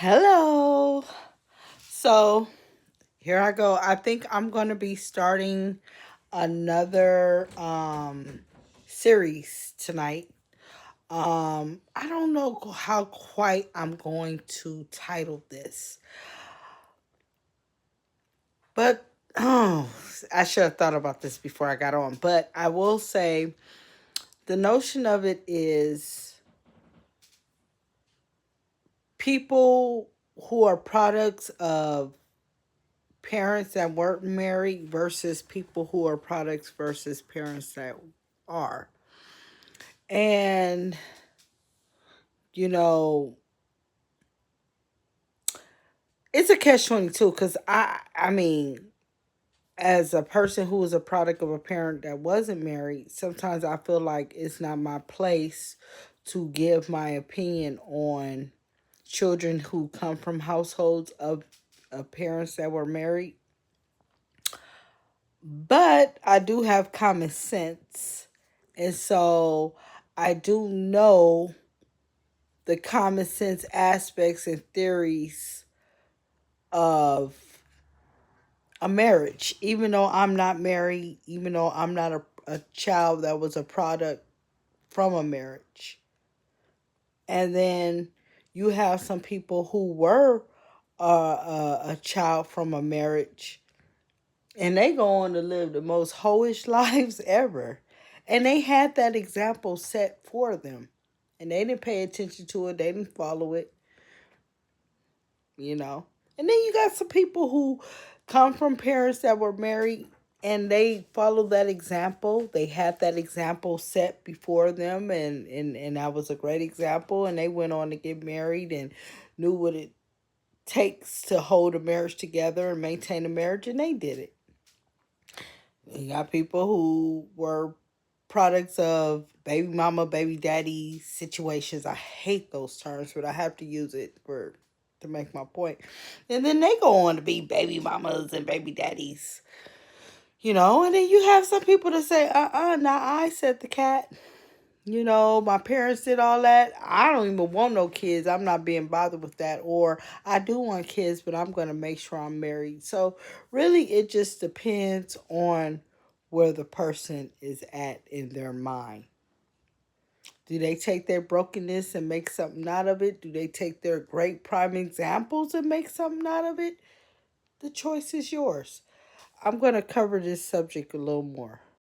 Hello. So here I go. I think I'm going to be starting another series tonight. I don't know how quite I'm going to title this, but I should have thought about this before I got on. But I will say the notion of it is people who are products of parents that weren't married versus people who are products versus parents that are. And, you know, it's a catch 22 because I mean, as a person who was a product of a parent that wasn't married, sometimes I feel like it's not my place to give my opinion on children who come from households of parents that were married. But I do have common sense. And so I do know the common sense aspects and theories of a marriage. Even though I'm not married, even though I'm not a child that was a product from a marriage. And then you have some people who were a child from a marriage, and they go on to live the most hoish lives ever. And they had that example set for them. And they didn't pay attention to it. They didn't follow it, you know. And then you got some people who come from parents that were married and they followed that example. They had that example set before them, and that was a great example. And they went on to get married and knew what it takes to hold a marriage together and maintain a marriage, and they did it. You got people who were products of baby mama, baby daddy situations. I hate those terms, but I have to use it for to make my point. And then they go on to be baby mamas and baby daddies. And then you have some people that say, now I said the cat. My parents did all that. I don't even want no kids. I'm not being bothered with that. Or I do want kids, but I'm going to make sure I'm married. So really, it just depends on where the person is at in their mind. Do they take their brokenness and make something out of it? Do they take their great prime examples and make something out of it? The choice is yours. I'm going to cover this subject a little more.